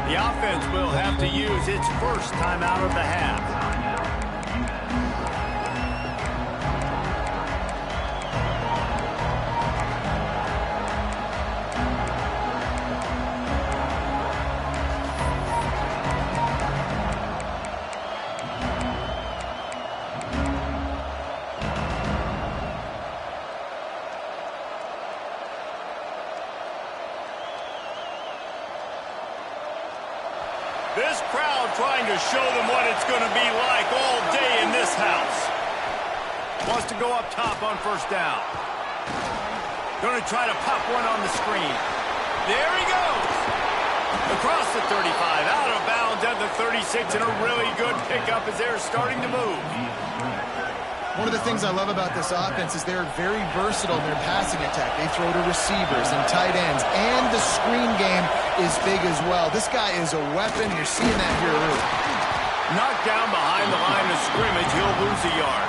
The offense will have to use its first timeout of the half. This crowd trying to show them what it's going to be like all day in this house. Wants to go up top on first down. Going to try to pop one on the screen. There he goes. Across the 35, out of bounds at the 36, and a really good pickup as they're starting to move. One of the things I love about this offense is they're very versatile in their passing attack. They throw to receivers and tight ends, and the screen game is big as well. This guy is a weapon. You're seeing that here early. Knocked down behind the line of scrimmage, he'll lose a yard.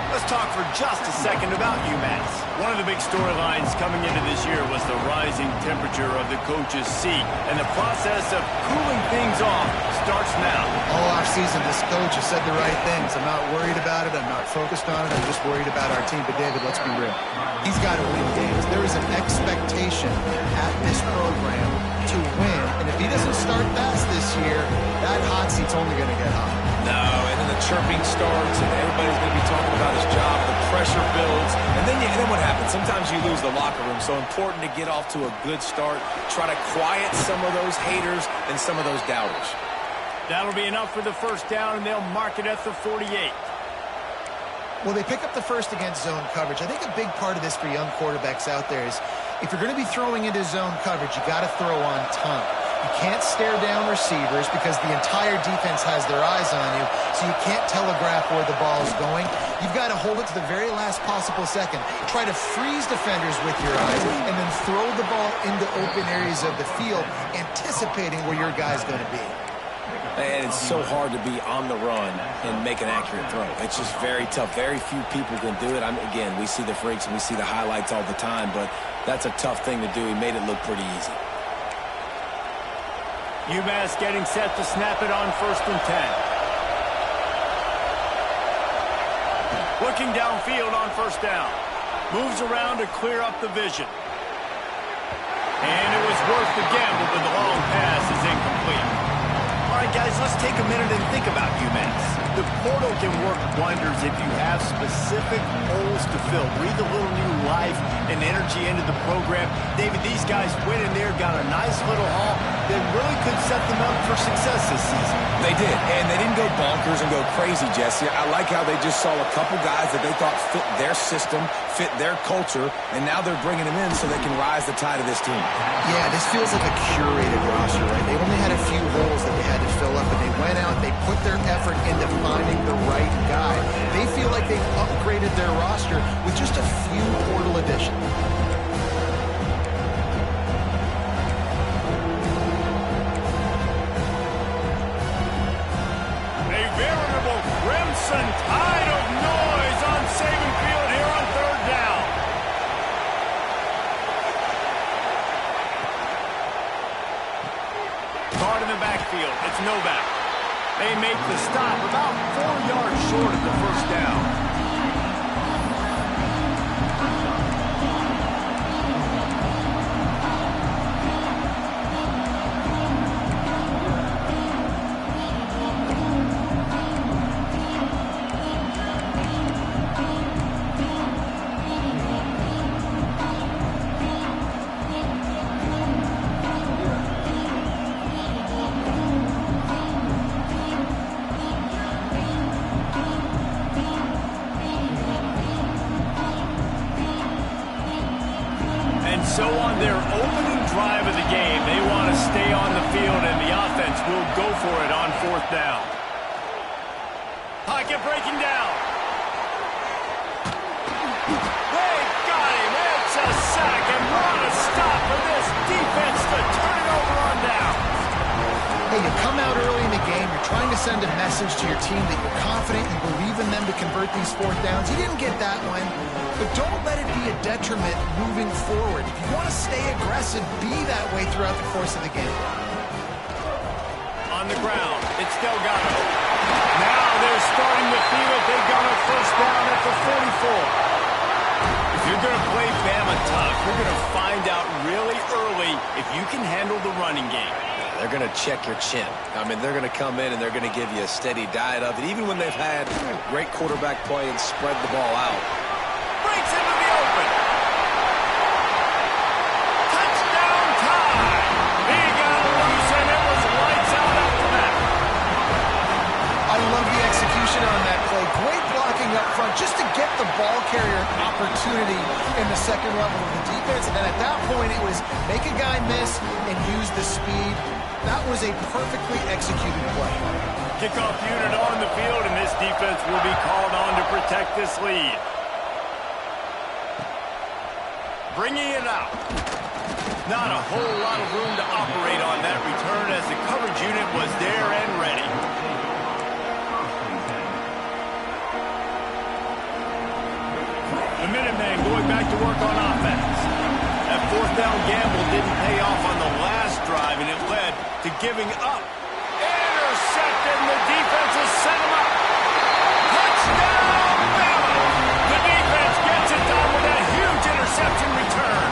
Let's talk for just a second about UMass. One of the big storylines coming into this year was the rising temperature of the coach's seat, and the process of cooling things off starts now. All offseason, this coach has said the right things. I'm not worried about it. I'm not focused on it. I'm just worried about our team. But, David, let's be real. He's got to win games. There is an expectation at this program to win, and if he doesn't start fast this year, that hot seat's only going to get hot. No, and then the chirping starts, and everybody's going to be talking about his job. The pressure builds, and then what happens? Sometimes you lose the locker room. So important to get off to a good start. Try to quiet some of those haters and some of those doubters. That'll be enough for the first down, and they'll mark it at the 48. Well, they pick up the first against zone coverage. I think a big part of this for young quarterbacks out there is if you're going to be throwing into zone coverage, you got to throw on time. You can't stare down receivers because the entire defense has their eyes on you, so you can't telegraph where the ball is going. You've got to hold it to the very last possible second. Try to freeze defenders with your eyes and then throw the ball into open areas of the field, anticipating where your guy's going to be. And it's so hard to be on the run and make an accurate throw. It's just very tough. Very few people can do it. Again, we see the freaks and we see the highlights all the time, but that's a tough thing to do. He made it look pretty easy. UMass getting set to snap it on 1st and 10. Looking downfield on first down. Moves around to clear up the vision. And it was worth the gamble, but the long pass is incomplete. All right, guys, let's take a minute and think about UMass. The portal can work wonders if you have specific holes to fill. Breathe a little new life and energy into the program. David, these guys went in there, got a nice little haul that really could set them up for success this season. They did, and they didn't go bonkers and go crazy, Jesse. I like how they just saw a couple guys that they thought fit their system, fit their culture, and now they're bringing them in so they can rise the tide of this team. Yeah, this feels like a curated roster, right? They only had a few holes that they had to fill up, and they went out, they put their effort into finding the right guy. They feel like they've upgraded their roster with just a few portal additions. A veritable crimson tide of noise on Saban Field here on 3rd down. Guard in the backfield. It's Novak. They make the stop about 4 yards short of the first down. So on their opening drive of the game, they want to stay on the field, and the offense will go for it on 4th down. Pocket breaking down. They got him. It's a sack, and what a stop for this defense to turn it over on down. Hey, you come out early in the game, you're trying to send a message to your team that you're confident, you believe in them to convert these 4th downs. You didn't get that one. But don't let it be a detriment moving forward. If you want to stay aggressive, be that way throughout the course of the game. on the ground. It's Delgado. Now they're starting to feel it. They got a first down at the 44. If you're going to play Bama tough, you're going to find out really early if you can handle the running game. They're going to check your chin. I mean, they're going to come in and they're going to give you a steady diet of it, even when they've had great quarterback play and spread the ball out. Breaks into the open. Touchdown time. He got loose and it was lights out after that. I love the execution on that play. Great blocking up front just to get the ball carrier an opportunity in the second level of the defense. And then at that point, it was make a guy miss and use the speed. That was a perfectly executed play. Kickoff unit on the field, and this defense will be called on to protect this lead. Bringing it out. Not a whole lot of room to operate on that return as the coverage unit was there and ready. The Minutemen going back to work on offense. That fourth down gamble didn't pay off on the last drive, and it led to giving up. Intercepted, the defense has set him up. Touchdown, Bama! The defense gets it done with a huge interception return.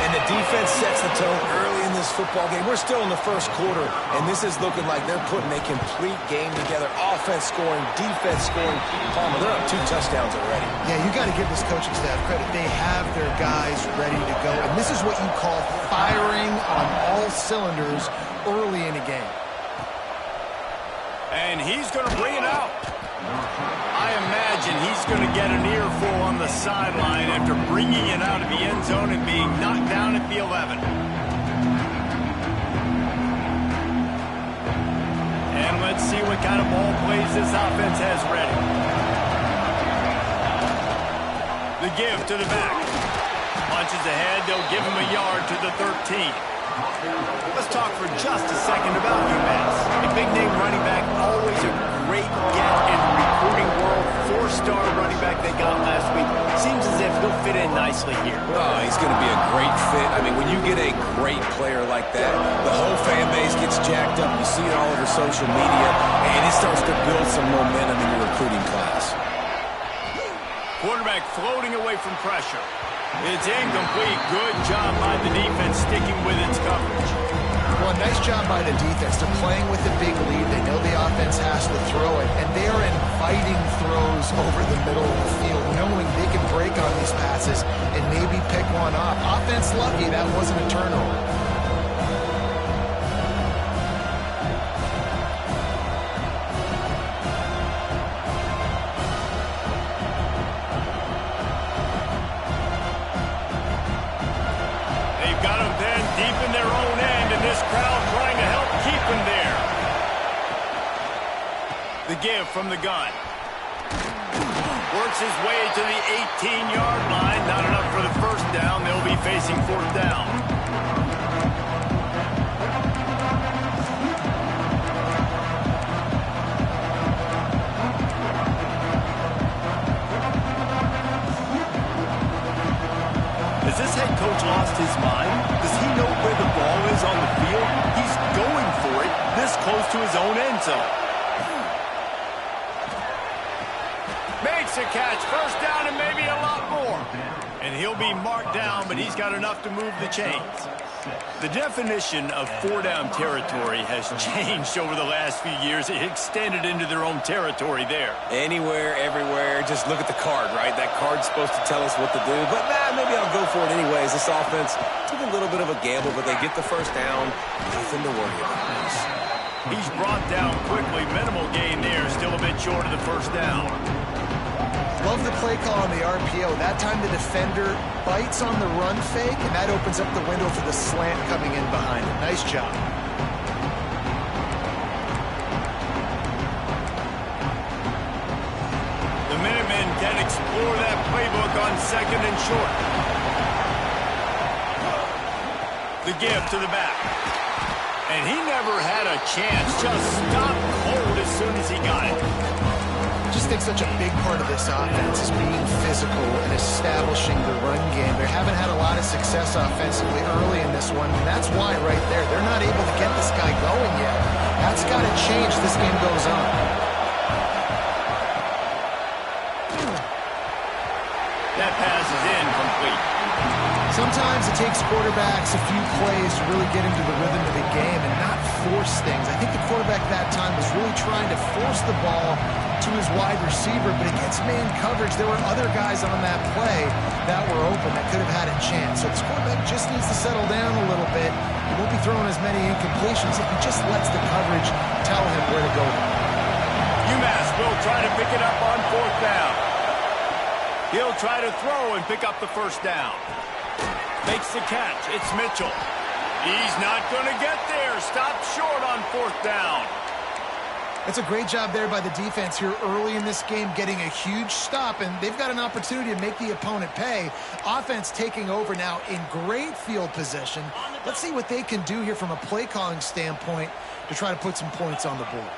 And the defense sets the tone early in this football game. We're still in the first quarter, and this is looking like they're putting a complete game together. Offense scoring, defense scoring. Palmer, they're up 2 touchdowns already. Yeah, you got to give this coaching staff credit. They have their guys ready to go, and this is what you call firing on all cylinders early in a game. And he's going to bring it out. I imagine he's going to get an earful on the sideline after bringing it out of the end zone and being knocked down at the 11. And let's see what kind of ball plays this offense has ready. The give to the back. Punches ahead, they'll give him a yard to the 13. Let's talk for just a second about UMass. A big-name running back, always a great get in the recruiting world. 4-star running back they got last week. Seems as if he'll fit in nicely here. Oh, he's going to be a great fit. I mean, when you get a great player like that, the whole fan base gets jacked up. You see it all over social media, and it starts to build some momentum in your recruiting class. Quarterback floating away from pressure. It's incomplete. Good job by the defense sticking with its coverage. Well, nice job by the defense. They're playing with a big lead. They know the offense has to throw it, and they are inviting throws over the middle of the field, knowing they can break on these passes and maybe pick one off. Offense lucky that wasn't a turnover. The give from the gun. Works his way to the 18-yard line. Not enough for the first down. They'll be facing 4th down. Has this head coach lost his mind? Does he know where the ball is on the field? He's going for it this close to his own end zone. Makes a catch, first down and maybe a lot more. And he'll be marked down, but he's got enough to move the chains. The definition of 4-down territory has changed over the last few years. It extended into their own territory there. Anywhere, everywhere, just look at the card, right? That card's supposed to tell us what to do, but maybe I'll go for it anyways. This offense took a little bit of a gamble, but they get the first down. Nothing to worry about. He's brought down quickly. Minimal gain there, still a bit short of the first down. Love the play call on the RPO. That time the defender bites on the run fake, and that opens up the window for the slant coming in behind him. Nice job. The Minutemen can explore that playbook on 2nd and short. The give to the back. And he never had a chance. Just stopped cold as soon as he got it. I just think such a big part of this offense is being physical and establishing the run game. They haven't had a lot of success offensively early in this one, and that's why right there, they're not able to get this guy going yet. That's got to change as this game goes on. That pass is incomplete. Sometimes it takes quarterbacks a few plays to really get into the rhythm of the game and not force things. I think the quarterback that time was really trying to force the ball to his wide receiver, but against man coverage, there were other guys on that play that were open that could have had a chance. So this quarterback just needs to settle down a little bit. He won't be throwing as many incompletions if he just lets the coverage tell him where to go. UMass will try to pick it up on 4th down. He'll try to throw and pick up the 1st down. Makes the catch. It's Mitchell. He's not going to get there. Stopped short on 4th down. It's a great job there by the defense here early in this game, getting a huge stop, and they've got an opportunity to make the opponent pay. Offense taking over now in great field position. Let's see what they can do here from a play calling standpoint to try to put some points on the board.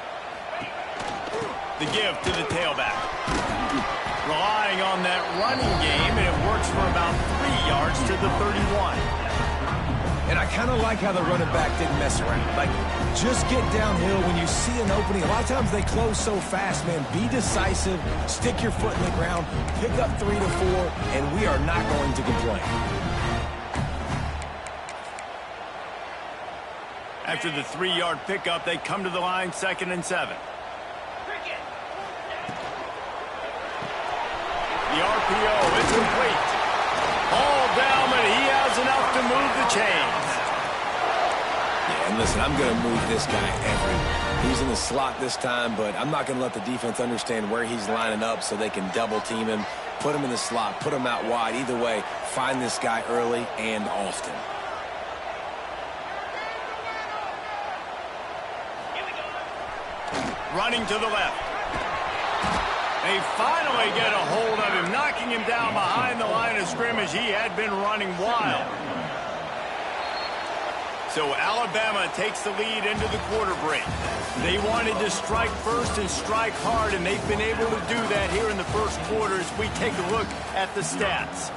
The give to the tailback. Relying on that running game, and it works for about 3 yards to the 31. And I kind of like how the running back didn't mess around. Like, just get downhill when you see an opening. A lot of times they close so fast, man. Be decisive, stick your foot in the ground, pick up 3 to 4, and we are not going to complain. After the 3-yard pickup, they come to the line, 2nd and 7. The RPO, it's complete. All down, but he has enough to move the chains. Yeah, and listen, I'm going to move this guy everywhere. He's in the slot this time, but I'm not going to let the defense understand where he's lining up so they can double team him, put him in the slot, put him out wide. Either way, find this guy early and often. Running to the left. They finally get a hold of him, knocking him down behind the line of scrimmage. He had been running wild. So Alabama takes the lead into the quarter break. They wanted to strike first and strike hard, and they've been able to do that here in the first quarter as we take a look at the stats.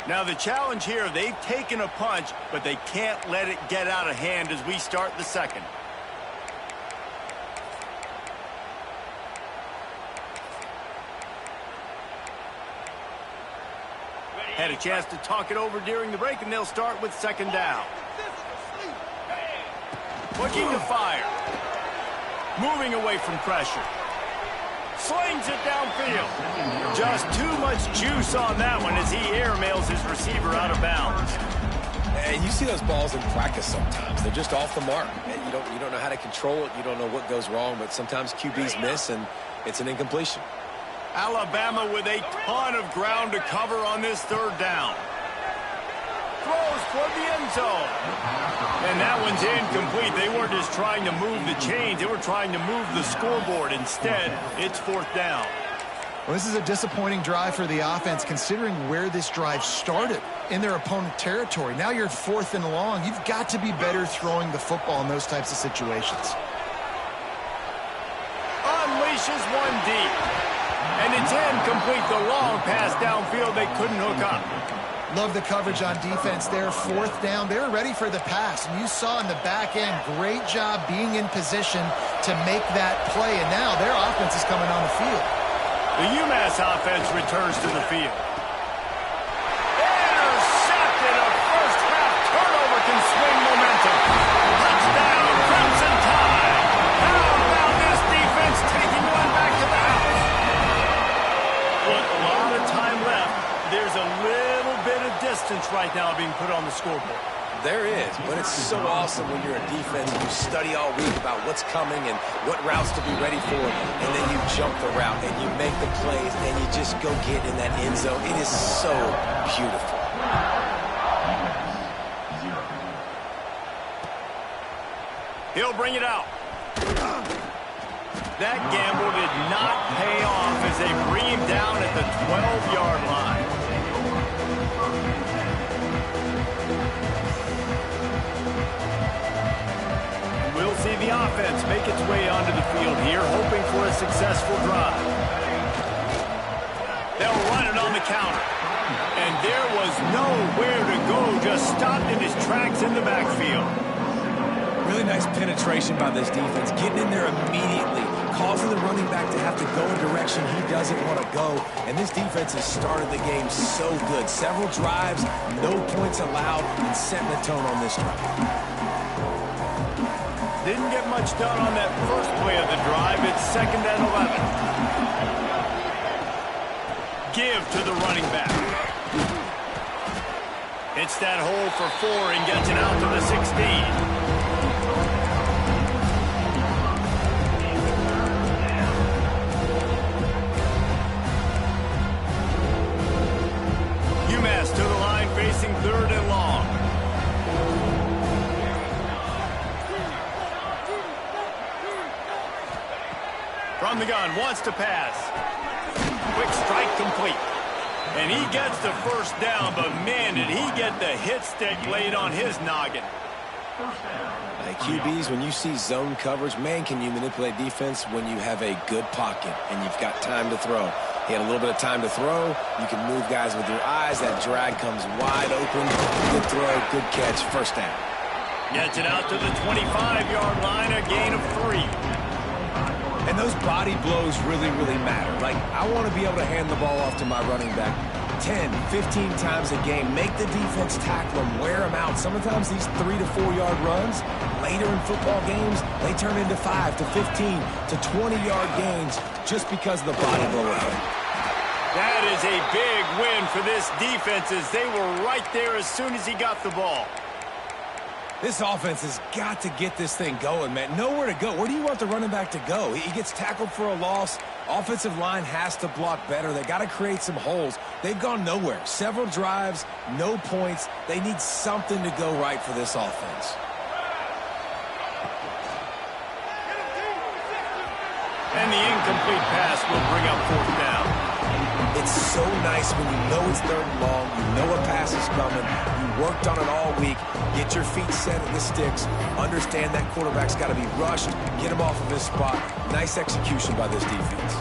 Now the challenge here, they've taken a punch, but they can't let it get out of hand as we start the second. Had a chance to talk it over during the break, and they'll start with 2nd down. Looking to fire. Moving away from pressure. Slings it downfield. Just too much juice on that one as he airmails his receiver out of bounds. And you see those balls in practice sometimes. They're just off the mark. And you don't know how to control it. You don't know what goes wrong, but sometimes QBs miss, and it's an incompletion. Alabama with a ton of ground to cover on this 3rd down. Throws toward the end zone. And that one's incomplete. They weren't just trying to move the chains. They were trying to move the scoreboard. Instead, it's 4th down. Well, this is a disappointing drive for the offense, considering where this drive started in their opponent territory. Now you're 4th and long. You've got to be better throwing the football in those types of situations. Unleashes one deep. And it's incomplete. The long pass downfield, they couldn't hook up. Love the coverage on defense there. 4th down. They were ready for the pass. And you saw in the back end, great job being in position to make that play. And now their offense is coming on the field. The UMass offense returns to the field. Intercepted. A first-half turnover can swing momentum. Touchdown, Crimson Tide. How about this defense taking one back to the house? With a lot of time left, there's a little bit of distance right now being put on the scoreboard. There is, but it's so awesome when you're a defense and you study all week about what's coming and what routes to be ready for, and then you jump the route and you make the plays and you just go get in that end zone. It is so beautiful. He'll bring it out. That gamble did not pay off as they bring him down at the 12-yard line. We'll see the offense make its way onto the field here, hoping for a successful drive. They'll run it on the counter. And there was nowhere to go, just stopped in his tracks in the backfield. Really nice penetration by this defense, getting in there immediately, causing the running back to have to go a direction he doesn't want to go. And this defense has started the game so good. Several drives, no points allowed, and setting the tone on this drive. Didn't get much done on that first play of the drive. It's 2nd and 11. Give to the running back. Hits that hole for 4 and gets it out to the 16. To the line, facing 3rd and long. From the gun, wants to pass. Quick strike complete. And he gets the first down, but man, did he get the hit stick laid on his noggin. Hey, QBs, when you see zone coverage, man, can you manipulate defense when you have a good pocket and you've got time to throw. He had a little bit of time to throw. You can move guys with your eyes. That drag comes wide open. Good throw, good catch, first down. Gets it out to the 25-yard line, a gain of 3. And those body blows really, really matter. Like, I want to be able to hand the ball off to my running back 10, 15 times a game. Make the defense tackle them, wear them out. Sometimes these 3 to 4 yard runs, later in football games, they turn into 5 to 15 to 20-yard gains just because of the body blow effect. That is a big win for this defense as they were right there as soon as he got the ball. This offense has got to get this thing going, man. Nowhere to go. Where do you want the running back to go? He gets tackled for a loss. Offensive line has to block better. They got to create some holes. They've gone nowhere. Several drives, no points. They need something to go right for this offense. And the incomplete pass will bring up 4th down. It's so nice when you know it's 3rd and long, you know a pass is coming, you worked on it all week, get your feet set at the sticks, understand that quarterback's got to be rushed, get him off of his spot. Nice execution by this defense.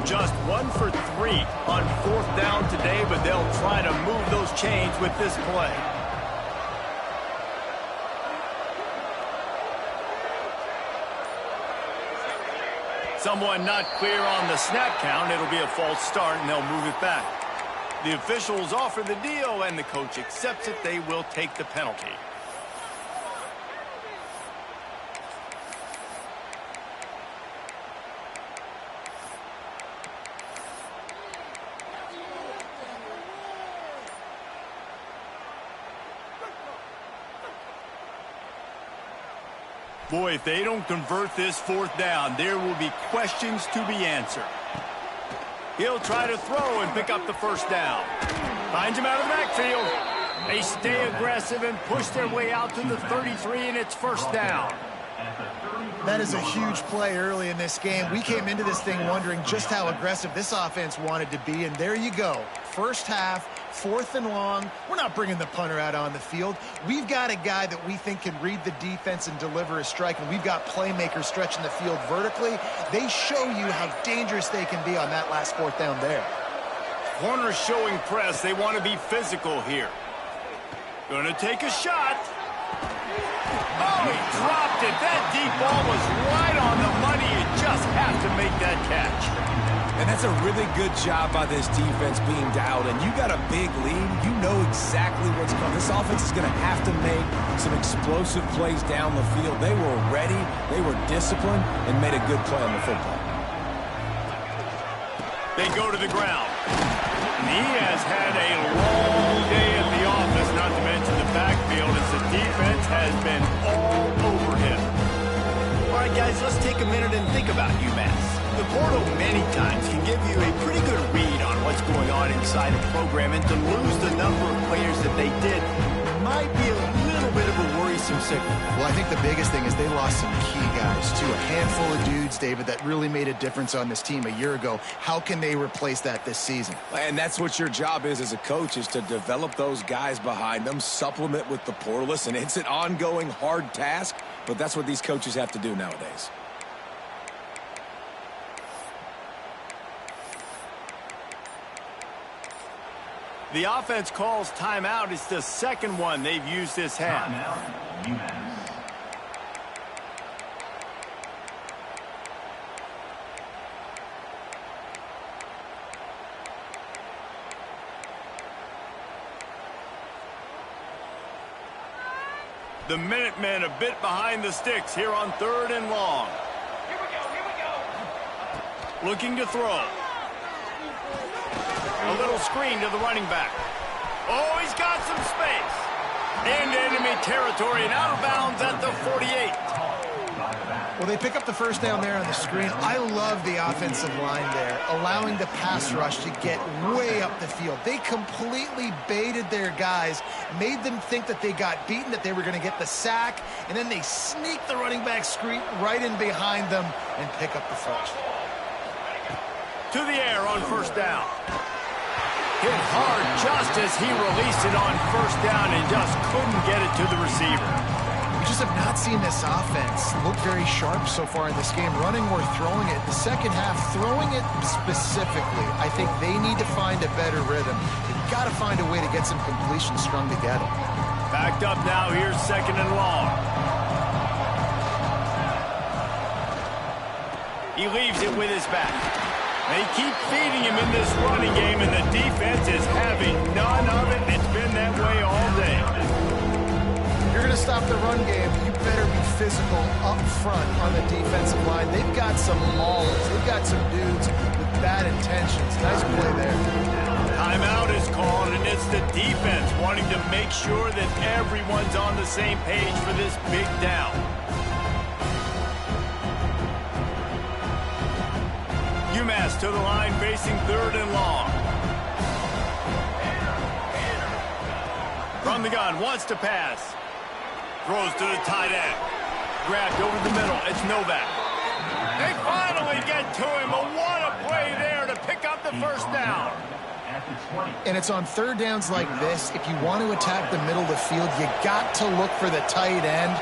Just 1 for 3 on 4th down today, but they'll try to move those chains with this play. Someone not clear on the snap count. It'll be a false start, and they'll move it back. The officials offer the deal, and the coach accepts it. They will take the penalty. Boy, if they don't convert this 4th down, there will be questions to be answered. He'll try to throw and pick up the first down. Finds him out of the backfield. They stay aggressive and push their way out to the 33, and it's 1st down. That is a huge play early in this game. We came into this thing wondering just how aggressive this offense wanted to be, and there you go. First half, 4th and long. We're not bringing the punter out on the field. We've got a guy that we think can read the defense and deliver a strike, and we've got playmakers stretching the field vertically. They show you how dangerous they can be on that last 4th down there. Corners showing press. They want to be physical here. Going to take a shot. Oh, he dropped it. That deep ball was right on the money. You just have to make that catch. And that's a really good job by this defense being dialed in. You got a big lead. You know exactly what's coming. This offense is going to have to make some explosive plays down the field. They were ready. They were disciplined and made a good play on the football. They go to the ground. He has had a long day at the office, not to mention the backfield, as the defense has been all over him. All right, guys, let's take a minute and think about UMass. The portal many times can give you a pretty good read on what's going on inside a program, and to lose the number of players that they did might be a little little bit of a worrisome signal. Well, I think the biggest thing is they lost some key guys, too. A handful of dudes, David, that really made a difference on this team a year ago. How can they replace that this season? And that's what your job is as a coach, is to develop those guys behind them, supplement with the portal. Listen, it's an ongoing hard task, but that's what these coaches have to do nowadays. The offense calls timeout. It's the second one they've used this half. The Minutemen a bit behind the sticks here on 3rd and long. Here we go. Looking to throw. A little screen to the running back. Oh, he's got some space. Into enemy territory and out of bounds at the 48. Well, they pick up the first down there on the screen. I love the offensive line there, allowing the pass rush to get way up the field. They completely baited their guys, made them think that they got beaten, that they were going to get the sack, and then they sneak the running back screen right in behind them and pick up the first. To the air on first down. Hit hard just as he released it on first down and just couldn't get it to the receiver. We just have not seen this offense look very sharp so far in this game, running or throwing it. The second half, throwing it specifically, I think they need to find a better rhythm. They've got to find a way to get some completions strung together. Backed up now, here's 2nd and long. He leaves it with his back. They keep feeding him in this running game, and the defense is having none of it. It's been that way all day. You're going to stop the run game, you better be physical up front on the defensive line. They've got some maulers. They've got some dudes with bad intentions. Nice play there. Timeout is called, and it's the defense wanting to make sure that everyone's on the same page for this big down. UMass to the line facing 3rd and long. From the gun, wants to pass. Throws to the tight end. Grabbed over the middle. It's Novak. They finally get to him. But what a play there to pick up the first down. And it's on 3rd downs like this. If you want to attack the middle of the field, you got to look for the tight end.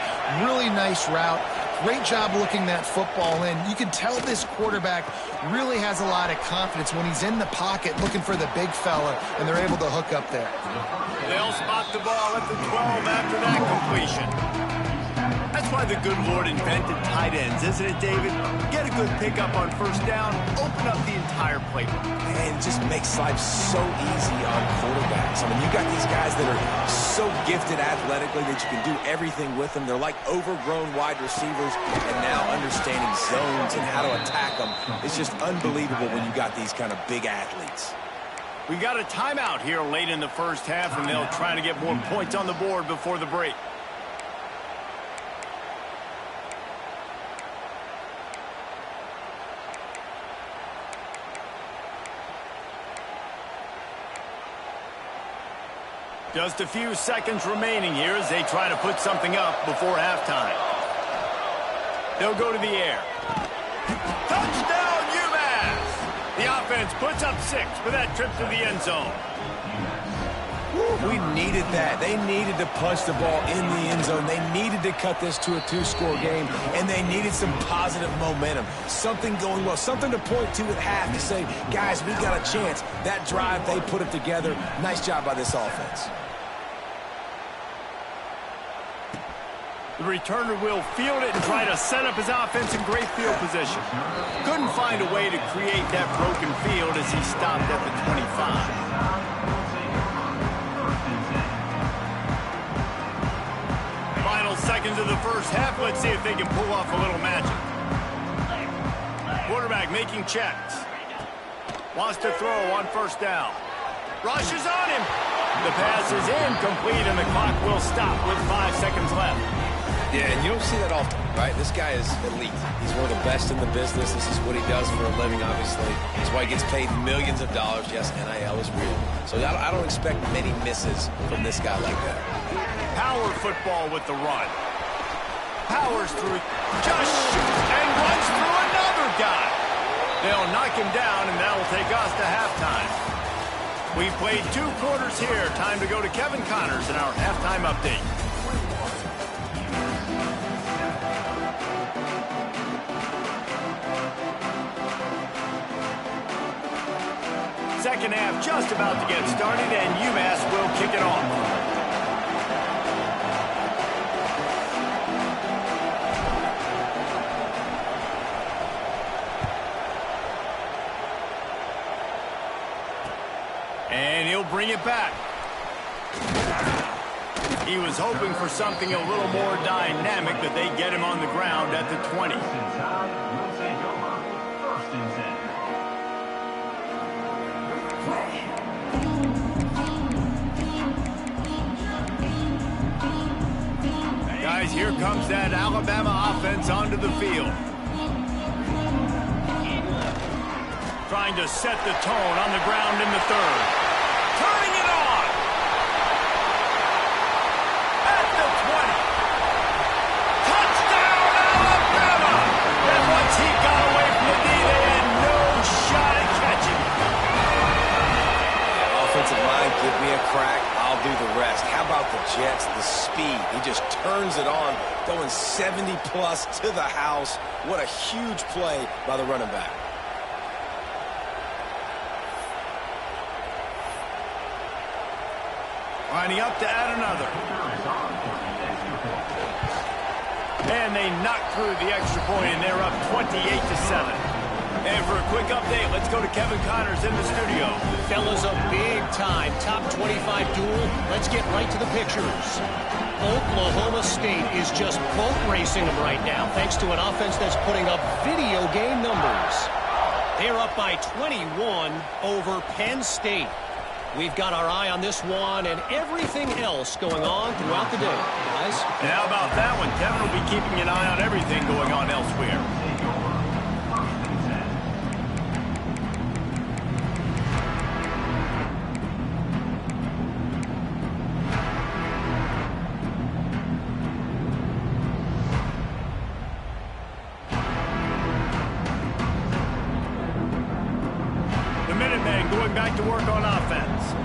Really nice route. Great job looking that football in. You can tell this quarterback really has a lot of confidence when he's in the pocket looking for the big fella, and they're able to hook up there. They'll spot the ball at the 12 after that completion. That's why the good Lord invented tight ends, isn't it, David? Get a good pickup on first down, open up the entire playbook. And it just makes life so easy on quarterbacks. I mean, you got these guys that are so gifted athletically that you can do everything with them. They're like overgrown wide receivers, and now understanding zones and how to attack them. It's just unbelievable when you got these kind of big athletes. We got a timeout here late in the first half, and they'll try to get more points on the board before the break. Just a few seconds remaining here as they try to put something up before halftime. They'll go to the air. Touchdown, UMass! The offense puts up 6 for that trip to the end zone. We needed that. They needed to punch the ball in the end zone. They needed to cut this to a 2-score game, and they needed some positive momentum. Something going well, something to point to at half to say, guys, we got a chance. That drive, they put it together. Nice job by this offense. The returner will field it and try to set up his offense in great field position. Couldn't find a way to create that broken field as he stopped at the 25. Final seconds of the first half. Let's see if they can pull off a little magic. Quarterback making checks. Wants to throw on first down. Rushes on him. The pass is incomplete, and the clock will stop with 5 seconds left. Yeah, and you don't see that often, right? This guy is elite. He's one of the best in the business. This is what he does for a living, obviously. That's why he gets paid millions of dollars. Yes, NIL is real. So I don't expect many misses from this guy like that. Power football with the run. Powers through, just shoots and runs through another guy. They'll knock him down, and that'll take us to halftime. We played 2 quarters here. Time to go to Kevin Connors in our halftime update. Second half just about to get started, and UMass will kick it off. And he'll bring it back. He was hoping for something a little more dynamic, but they get him on the ground at the 20. Guys, here comes that Alabama offense onto the field. Trying to set the tone on the ground in the third. Turning it on! At the 20. Touchdown, Alabama! And once he got away from the D, they had no shot at catching him. Offensive line, give me a crack. I'll do the rest. How about the Jets? The speed. He just turns it on, going 70-plus to the house. What a huge play by the running back. Lining up to add another. And they knock through the extra point, and they're up 28-7. And for a quick update, let's go to Kevin Connors in the studio. Fellas, a big-time top 25 duel. Let's get right to the pictures. Oklahoma State is just boat racing them right now, thanks to an offense that's putting up video game numbers. They're up by 21 over Penn State. We've got our eye on this one and everything else going on throughout the day, guys. And how about that one? Kevin will be keeping an eye on everything going on elsewhere. Going back to work on offense.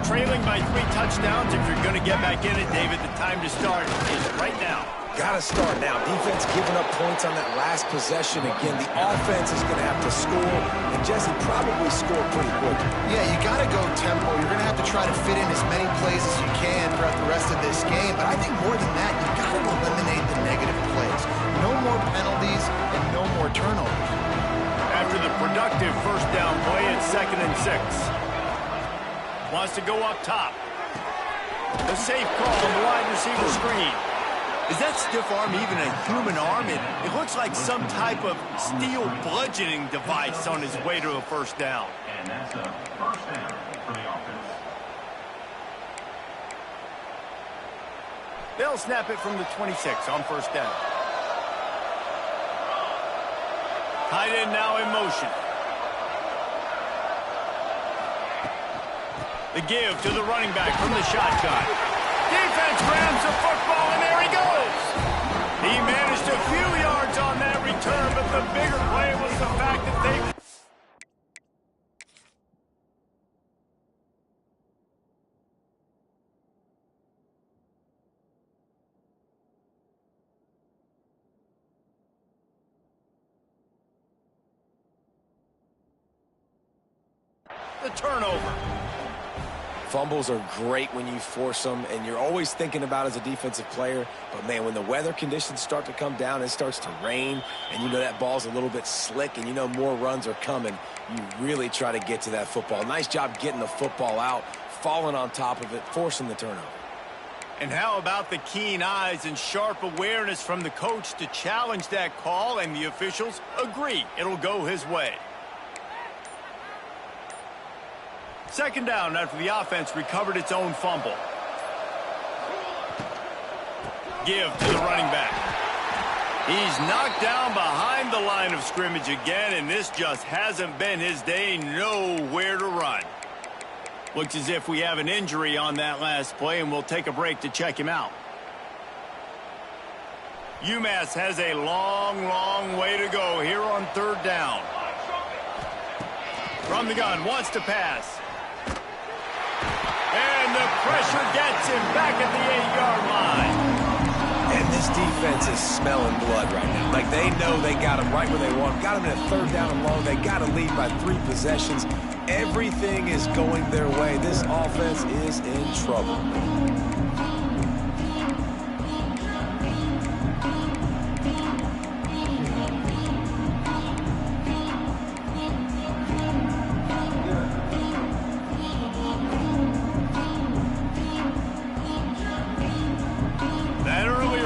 Trailing by 3 touchdowns. If you're going to get back in it, David, the time to start is right now. Got to start now. Defense giving up points on that last possession. Again, the offense is going to have to score, and Jesse probably score pretty quick. Yeah, you got to go tempo. You're going to have to try to fit in as many plays as you can throughout the rest of this game. But I think more than that, you got to eliminate the negative plays. No more penalties and no more turnovers. After the productive first down play, it's 2nd and 6. Wants to go up top. The safe call on the wide receiver screen. Is that stiff arm even a human arm? It looks like some type of steel bludgeoning device on his way to a first down. And that's a first down for the offense. They'll snap it from the 26 on first down. Tight end now in motion. The give to the running back from the shotgun. Defense grabs the football, and there he goes. He managed a few yards on that return, but the bigger play was the fact that they... The turnover. Fumbles are great when you force them, and you're always thinking about as a defensive player. But, man, when the weather conditions start to come down, it starts to rain, and you know that ball's a little bit slick, and you know more runs are coming, you really try to get to that football. Nice job getting the football out, falling on top of it, forcing the turnover. And how about the keen eyes and sharp awareness from the coach to challenge that call, and the officials agree it'll go his way. Second down after the offense recovered its own fumble. Give to the running back. He's knocked down behind the line of scrimmage again, and this just hasn't been his day. Nowhere to run. Looks as if we have an injury on that last play, and we'll take a break to check him out. UMass has a long, long way to go here on third down. From the gun, wants to pass. And the pressure gets him back at the 8-yard line. And this defense is smelling blood right now. Like, they know they got him right where they want him. Got him in a third down and long. They got to lead by 3 possessions. Everything is going their way. This offense is in trouble.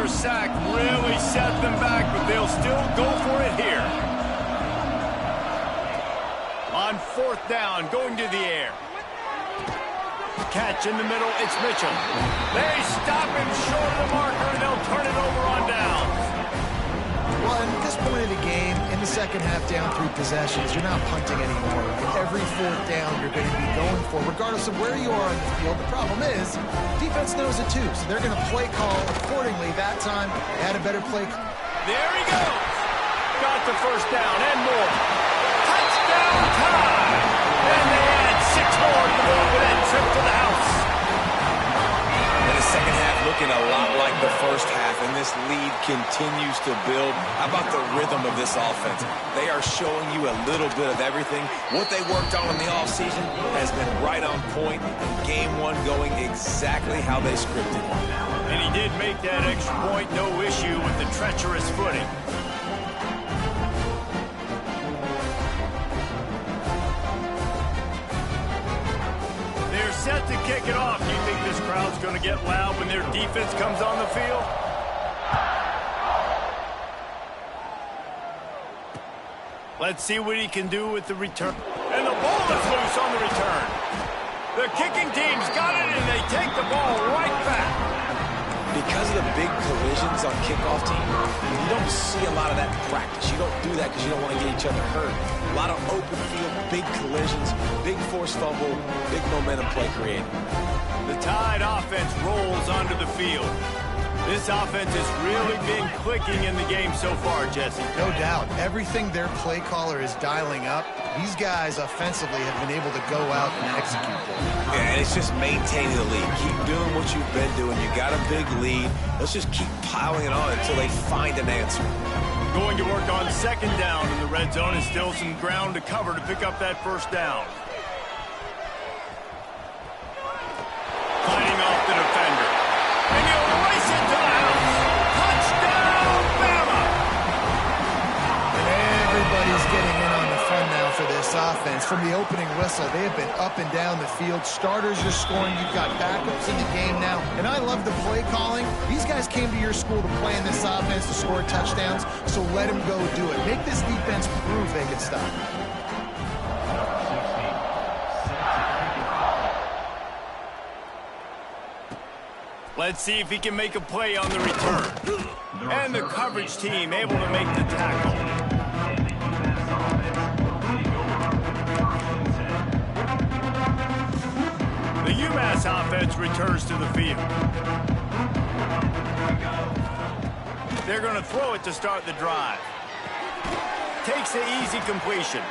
Sack really set them back, but they'll still go for it here. On fourth down, going to the air. Catch in the middle, it's Mitchell. They stop him short of the marker, and they'll turn it over on downs. Well, at this point of the game, in the second half, down 3 possessions, you're not punting anymore. Every fourth down you're going to be going for, regardless of where you are on the field. The problem is, defense knows it too, so they're going to play call accordingly. That time, they had a better play. There he goes. Got the first down and more. Touchdown time. And they add 6 more to go with that trip to the house. And the second half looking a lot like the first half, and this lead continues to build. How about the rhythm of this offense? They are showing you a little bit of everything. What they worked on in the offseason has been right on point, and game 1 going exactly how they scripted. And he did make that extra point, no issue with the treacherous footing. They're set to kick it off. Do you think this crowd's going to get loud when their defense comes on the field? Let's see what he can do with the return. And the ball is loose on the return. The kicking team's got it, and they take the ball right back. Because of the big collisions on kickoff team, you don't see a lot of that in practice. You don't do that because you don't want to get each other hurt. A lot of open field, big collisions, big forced fumble, big momentum play created. The Tide offense rolls onto the field. This offense has really been clicking in the game so far, Jesse. No doubt. Everything their play caller is dialing up, these guys offensively have been able to go out and execute them. Yeah, and it's just maintaining the lead. Keep doing what you've been doing. You got a big lead. Let's just keep piling it on until they find an answer. Going to work on second down in the red zone, and still some ground to cover to pick up that first down. Fighting off the defender. And he'll race it to the house. Touchdown, Bama! And everybody's getting in on the fun now for this offense. From the opening whistle, they have been up and down the field. Starters are scoring. You've got backups in the game now. And I love the play calling. These guys came to your school to play in this offense to score touchdowns, so let them go do it. Make this defense prove they can stop. Let's see if he can make a play on the return. And the coverage team able to make the tackle. The UMass offense returns to the field. They're going to throw it to start the drive. Takes the easy completion.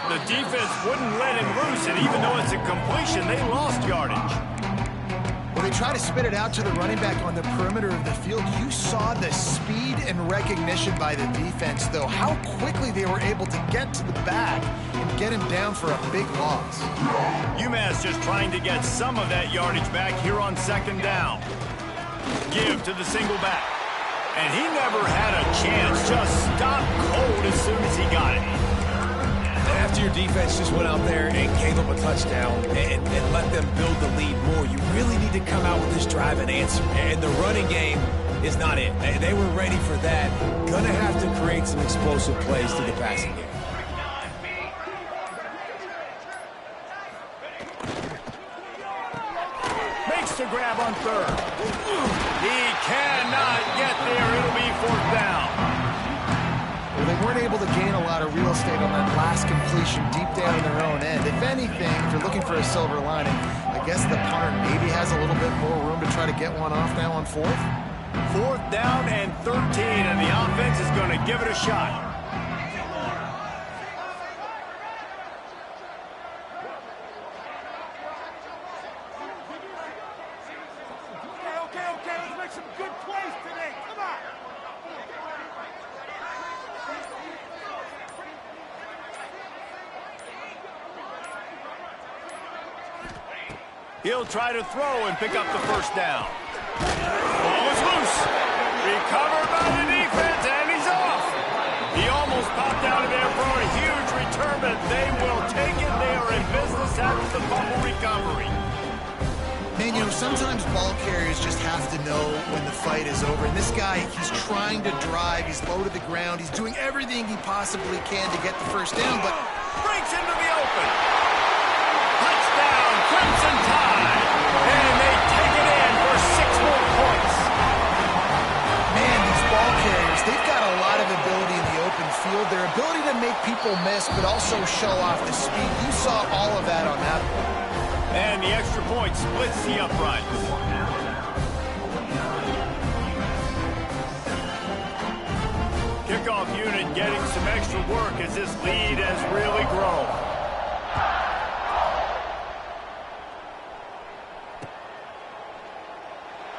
The defense wouldn't let him loose, and even though it's a completion, they lost yardage. Well, they try to spit it out to the running back on the perimeter of the field. You saw the speed and recognition by the defense, though. How quickly they were able to get to the back and get him down for a big loss. UMass just trying to get some of that yardage back here on second down. Give to the single back. And he never had a chance. Just stopped cold as soon as he got it. After your defense just went out there and gave them a touchdown and let them build the lead more, you really need to come out with this drive and answer. And the running game is not it. They were ready for that. Gonna have to create some explosive plays to the passing game. Makes Makes the grab on third. He cannot get there. It'll be fourth down. Well, they weren't able to gain a lot of real estate on that last completion deep down in their own end. If anything, if you're looking for a silver lining, I guess the punter maybe has a little bit more room to try to get one off now on fourth. Fourth down and 13, and the offense is going to give it a shot. Okay, let's make some good plays today. Come on. He'll try to throw and pick up the first down. Ball is loose. Recovered by the defense, and he's off. He almost popped out of there for a huge return, but they will take it. They are in business after the fumble recovery. Man, you know, sometimes ball carriers just have to know when the fight is over. And this guy, he's trying to drive. He's low to the ground. He's doing everything he possibly can to get the first down, but Breaks into the open. Touchdown, Crimson Tide. And they take it in for 6 more points. man, these ball carriers, they've got a lot of ability in the open field. Their ability to make people miss, but also show off the speed. You saw all of that on that one. And the extra point splits the uprights. Kickoff unit getting some extra work as this lead has really grown.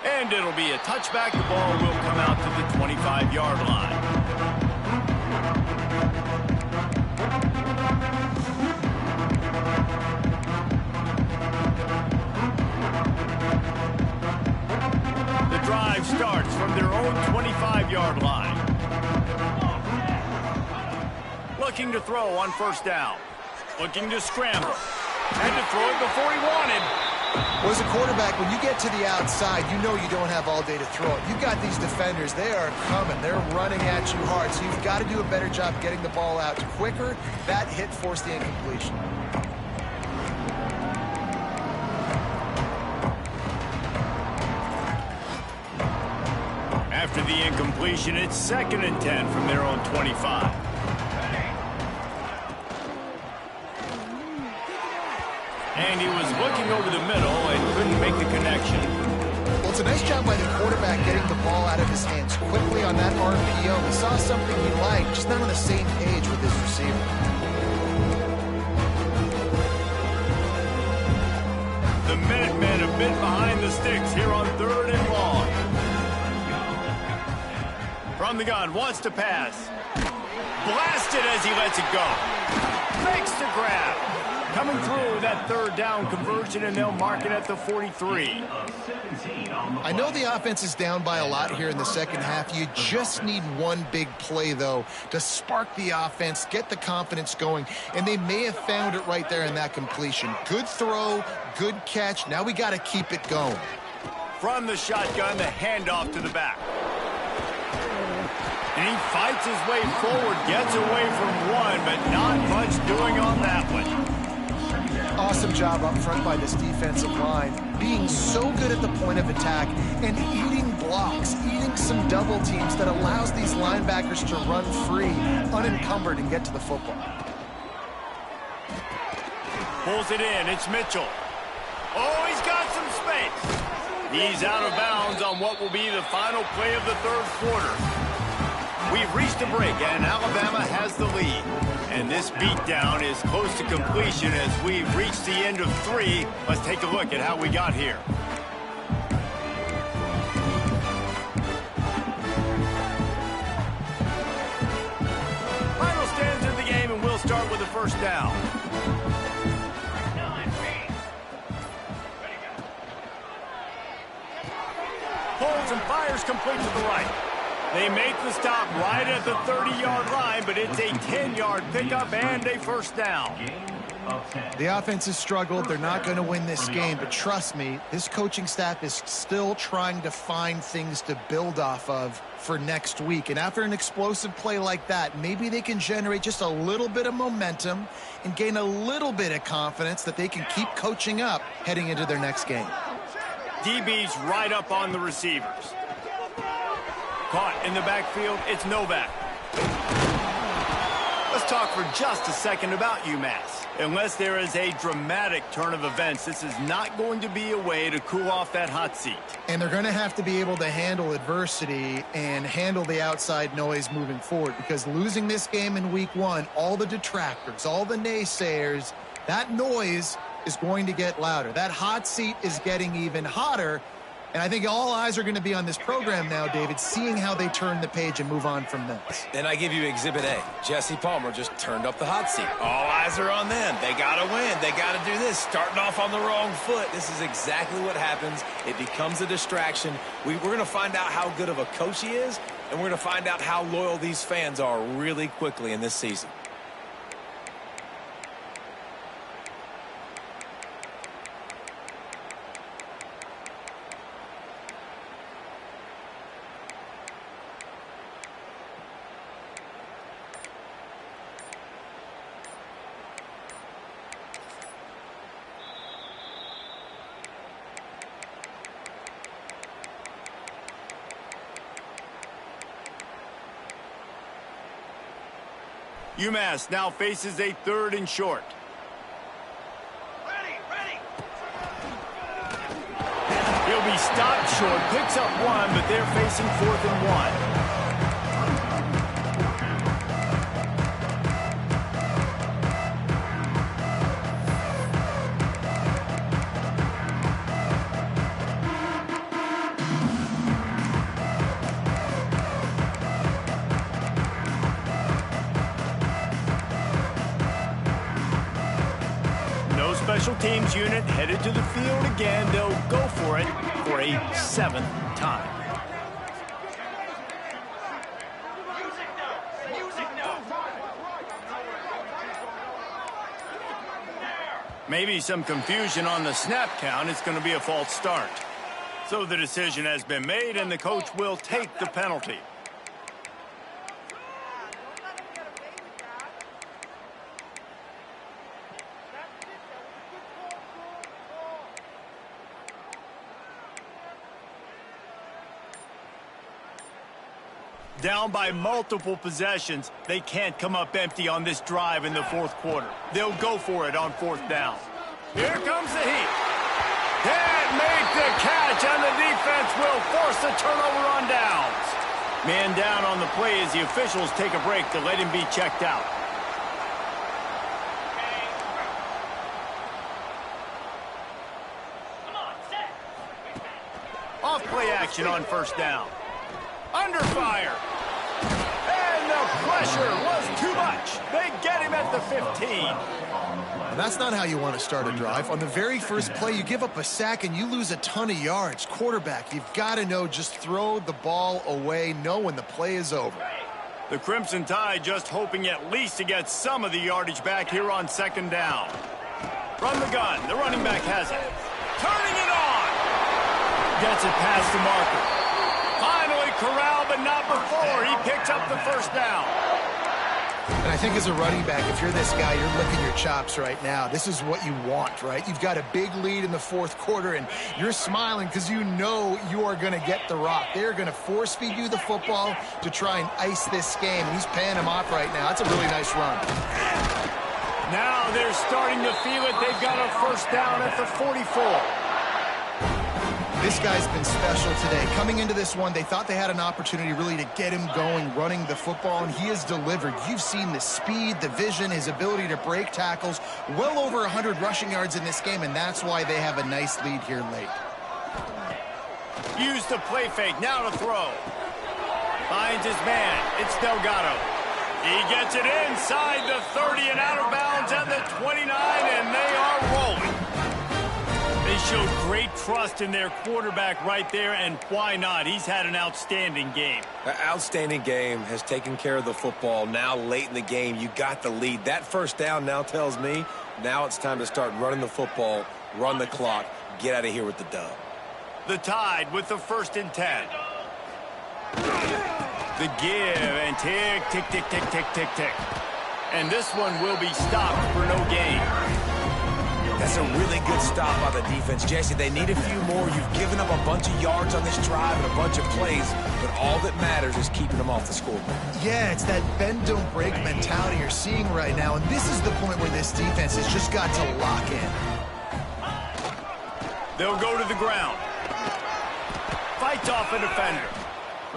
And it'll be a touchback. The ball will come out to the 25-yard line. The drive starts from their own 25-yard line. Looking to throw on first down. Looking to scramble. And to throw it before he wanted. Well, as a quarterback, when you get to the outside, you know you don't have all day to throw it. You've got these defenders. They are coming. They're running at you hard. So you've got to do a better job getting the ball out quicker. That hit forced the incompletion. After the incompletion, it's 2nd and 10 from their own 25. And he was looking over the middle and couldn't make the connection. Well, it's a nice job by the quarterback getting the ball out of his hands quickly on that RPO. He saw something he liked, just not on the same page with his receiver. The Minutemen a bit behind the sticks here on 3rd and long. From the gun, wants to pass. Blasted as he lets it go. Makes the grab. Coming through that 3rd down conversion, and they'll mark it at the 43. I know the offense is down by a lot here in the second half. You just need one big play, though, to spark the offense, get the confidence going, and they may have found it right there in that completion. Good throw, good catch. Now we got to keep it going. From the shotgun, the handoff to the back. And he fights his way forward, gets away from one, but not much doing on that one. Awesome job up front by this defensive line, being so good at the point of attack and eating blocks, eating some double teams that allows these linebackers to run free, unencumbered, and get to the football. Pulls it in. It's Mitchell. Oh, he's got some space. He's out of bounds on what will be the final play of the 3rd quarter. We've reached a break, and Alabama has the lead. And this beatdown is close to completion as we've reached the end of 3. Let's take a look at how we got here. Final stands in the game, and we'll start with the first down. Pulls and fires complete to the right. They make the stop right at the 30-yard line, but it's a 10-yard pickup and a first down. The offense has struggled. They're not going to win this game, but trust me, this coaching staff is still trying to find things to build off of for next week. And after an explosive play like that, maybe they can generate just a little bit of momentum and gain a little bit of confidence that they can keep coaching up heading into their next game. DB's right up on the receivers. Caught in the backfield, it's Novak. Let's talk for just a second about UMass. Unless there is a dramatic turn of events, this is not going to be a way to cool off that hot seat. And they're going to have to be able to handle adversity and handle the outside noise moving forward, because losing this game in week 1, all the detractors, all the naysayers, that noise is going to get louder. That hot seat is getting even hotter. And I think all eyes are going to be on this program now, David, seeing how they turn the page and move on from this. And I give you Exhibit A. Jesse Palmer just turned up the hot seat. All eyes are on them. They got to win. They got to do this. Starting off on the wrong foot. This is exactly what happens. It becomes a distraction. We're going to find out how good of a coach he is, and we're going to find out how loyal these fans are really quickly in this season. UMass now faces a 3rd and short. Ready. He'll be stopped short, picks up 1, but they're facing 4th and 1. Special teams unit headed to the field again. They'll go for it for a 7th time. Maybe some confusion on the snap count. It's going to be a false start. So the decision has been made, and the coach will take the penalty. Down by multiple possessions, they can't come up empty on this drive in the 4th quarter. They'll go for it on 4th down. Here comes the heat. Can't make the catch, and the defense will force a turnover on downs. Man down on the play as the officials take a break to let him be checked out. Off play action on 1st down. Under fire. And the pressure was too much. They get him at the 15. And that's not how you want to start a drive. On the very first play, you give up a sack and you lose a ton of yards. Quarterback, you've got to know, just throw the ball away, know when the play is over. The Crimson Tide just hoping at least to get some of the yardage back here on 2nd down. From the gun, the running back has it. Turning it on. Gets it past the marker. Finally corralled, but not before. He picks up the 1st down. And I think as a running back, if you're this guy, you're licking your chops right now. This is what you want, right? You've got a big lead in the 4th quarter, and you're smiling because you know you are going to get the rock. They're going to force feed you the football to try and ice this game. He's paying him off right now. That's a really nice run. Now they're starting to feel it. They've got a 1st down at the 44. This guy's been special today. Coming into this one, they thought they had an opportunity really to get him going, running the football, and he has delivered. You've seen the speed, the vision, his ability to break tackles. Well over 100 rushing yards in this game, and that's why they have a nice lead here late. Use the play fake, now to throw. Finds his man, it's Delgado. He gets it inside the 30 and out of bounds at the 29, and they are rolling. They showed great trust in their quarterback right there, and why not? He's had an outstanding game. An outstanding game, has taken care of the football. Now late in the game, you got the lead. That 1st down now tells me now it's time to start running the football, run the clock, get out of here with the dub. The Tide with the 1st and 10. The give and tick, tick, tick, tick, tick, tick, tick. And this one will be stopped for no gain. That's a really good stop by the defense. Jesse, they need a few more. You've given up a bunch of yards on this drive and a bunch of plays, but all that matters is keeping them off the scoreboard. Yeah, it's that bend, don't break mentality you're seeing right now, and this is the point where this defense has just got to lock in. They'll go to the ground. Fights off a defender.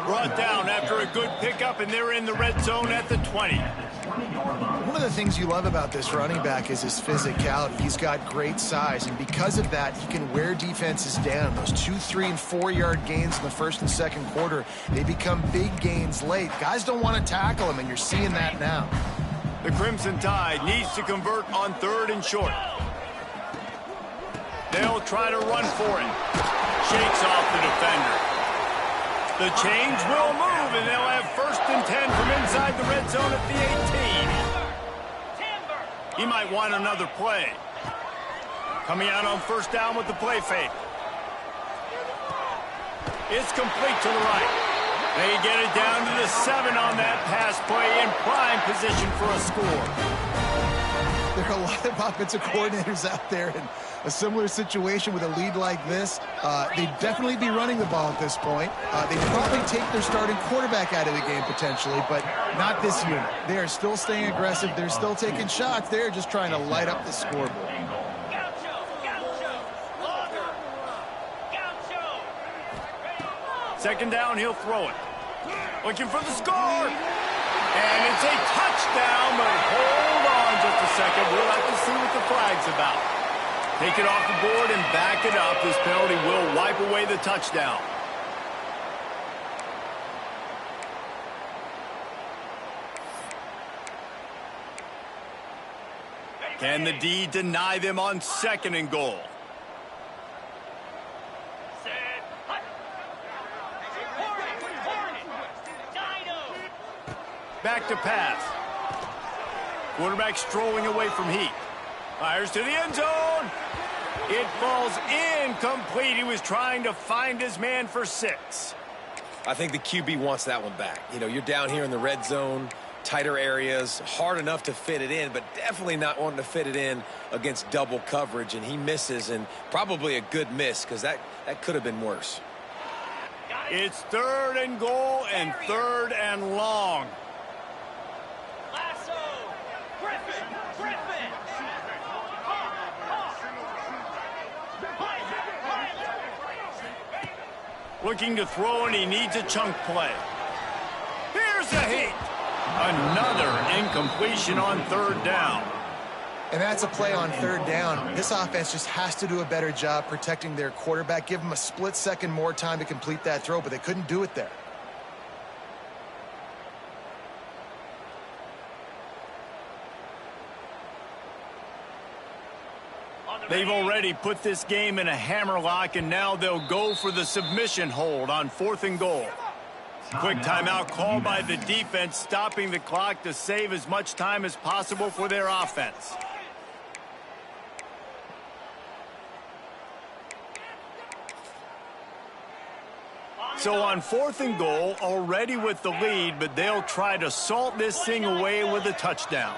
Brought down after a good pickup, and they're in the red zone at the 20. One of the things you love about this running back is his physicality. He's got great size, and because of that, he can wear defenses down. Those 2, 3, and 4-yard gains in the first and second quarter, they become big gains late. Guys don't want to tackle him, and you're seeing that now. The Crimson Tide needs to convert on 3rd and short. They'll try to run for it. Shakes off the defender. The chains will move, and they'll have 1st and 10 from inside the red zone at the 18. He might want another play. Coming out on 1st down with the play fake. It's complete to the right. They get it down to the 7 on that pass play in prime position for a score. There are a lot of offensive coordinators out there in a similar situation with a lead like this. They'd definitely be running the ball at this point. They'd probably take their starting quarterback out of the game potentially, but not this unit. They are still staying aggressive. They're still taking shots. They're just trying to light up the scoreboard. Second down, he'll throw it. Looking for the score. And it's a touchdown, but hold on just a second. We'll have to see what the flag's about. Take it off the board and back it up. This penalty will wipe away the touchdown. Can the D deny them on 2nd and goal? Back to pass. Quarterback strolling away from heat. Fires to the end zone. It falls incomplete. He was trying to find his man for 6. I think the QB wants that one back. You know, you're down here in the red zone, tighter areas, hard enough to fit it in, but definitely not wanting to fit it in against double coverage, and he misses, and probably a good miss because that could have been worse. It's 3rd and goal and 3rd and long. Looking to throw, and he needs a chunk play. Here's a hit. Another incompletion on 3rd down. And that's a play on 3rd down. This offense just has to do a better job protecting their quarterback. Give them a split second more time to complete that throw, but they couldn't do it there. They've already put this game in a hammerlock, and now they'll go for the submission hold on 4th and goal. Quick timeout call by the defense, stopping the clock to save as much time as possible for their offense. So on 4th and goal, already with the lead, but they'll try to salt this thing away with a touchdown.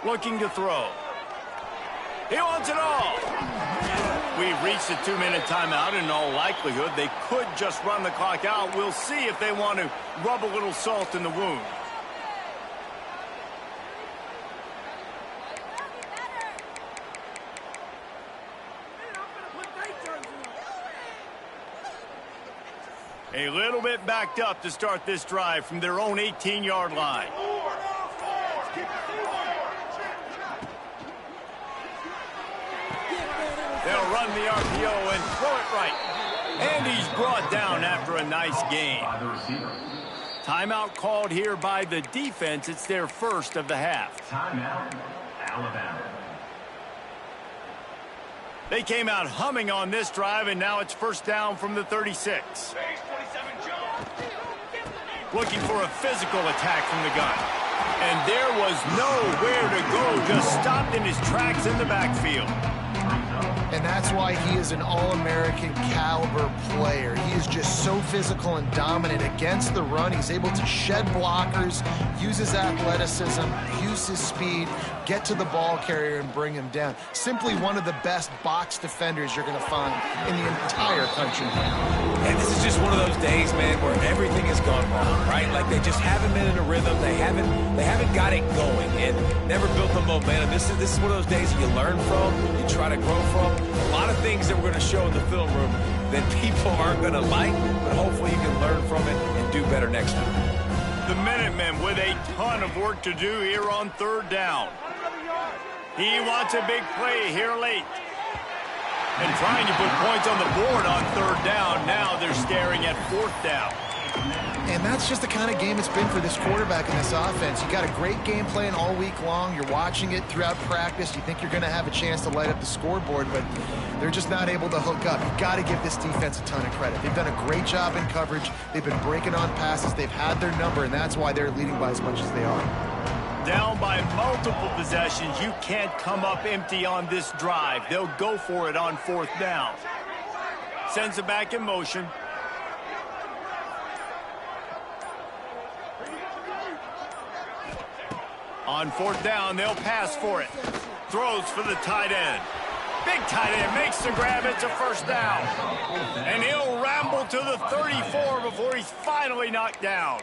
Looking to throw. He wants it all. We've reached a 2-minute timeout. In all likelihood, they could just run the clock out. We'll see if they want to rub a little salt in the wound. A little bit backed up to start this drive from their own 18-yard line. They'll run the RPO and throw it right. And he's brought down after a nice gain. Timeout called here by the defense. It's their first of the half. Timeout, Alabama. They came out humming on this drive, and now it's 1st down from the 36. Looking for a physical attack from the gun. And there was nowhere to go, just stopped in his tracks in the backfield. And that's why he is an All-American caliber player. He is just so physical and dominant against the run. He's able to shed blockers, use his athleticism, use his speed, get to the ball carrier and bring him down. Simply one of the best box defenders you're going to find in the entire country. And this is just one of those days, man, where everything has gone wrong, right? Like they just haven't been in a rhythm. They haven't got it going and never built the momentum. This is one of those days that you learn from, you try to grow from. A lot of things that we're going to show in the film room that people aren't going to like, but hopefully you can learn from it and do better next time. The Minutemen with a ton of work to do here on third down. He wants a big play here late. And trying to put points on the board on third down. Now they're staring at fourth down. And that's just the kind of game it's been for this quarterback in this offense. You got a great game plan all week long. You're watching it throughout practice. You think you're going to have a chance to light up the scoreboard, but they're just not able to hook up. You got to give this defense a ton of credit. They've done a great job in coverage. They've been breaking on passes. They've had their number, and that's why they're leading by as much as they are. Down by multiple possessions. You can't come up empty on this drive. They'll go for it on fourth down. Sends it back in motion. On fourth down, they'll pass for it. Throws for the tight end. Big tight end makes the grab. It's a first down. And he'll ramble to the 34 before he's finally knocked down.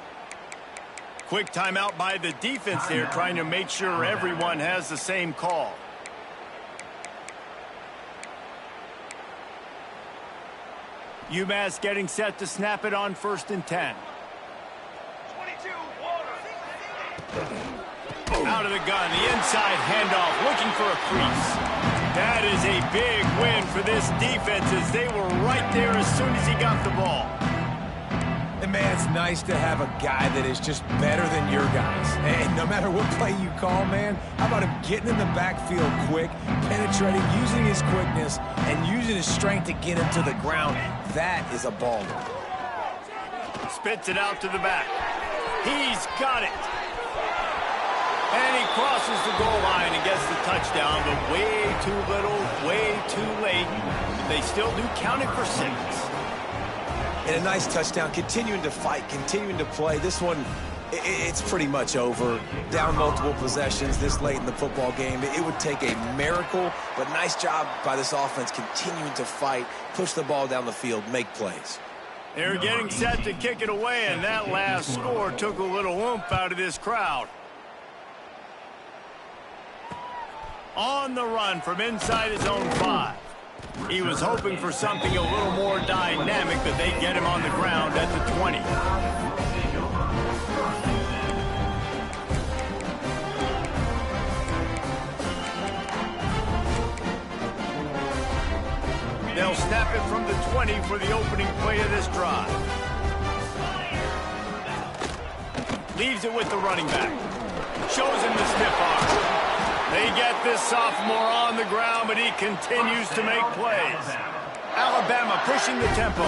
Quick timeout by the defense there, trying to make sure everyone has the same call. UMass getting set to snap it on 1st and 10. Out of the gun, the inside handoff, looking for a crease. That is a big win for this defense as they were right there as soon as he got the ball. And, man, it's nice to have a guy that is just better than your guys. And no matter what play you call, man, how about him getting in the backfield quick, penetrating, using his quickness, and using his strength to get him to the ground. That is a baller. Spits it out to the back. He's got it. And he crosses the goal line and gets the touchdown, but way too little, way too late. But they still do count it for 6. And a nice touchdown, continuing to fight, continuing to play. This one, it's pretty much over. Down multiple possessions this late in the football game. It would take a miracle, but nice job by this offense continuing to fight, push the ball down the field, make plays. They're getting set to kick it away, and that last score took a little oomph out of this crowd. On the run from inside his own 5. He was hoping for something a little more dynamic, but they get him on the ground at the 20. They'll snap it from the 20 for the opening play of this drive. Leaves it with the running back. Shows him the stiff arm. They get this sophomore on the ground, but he continues to make plays. Alabama pushing the tempo.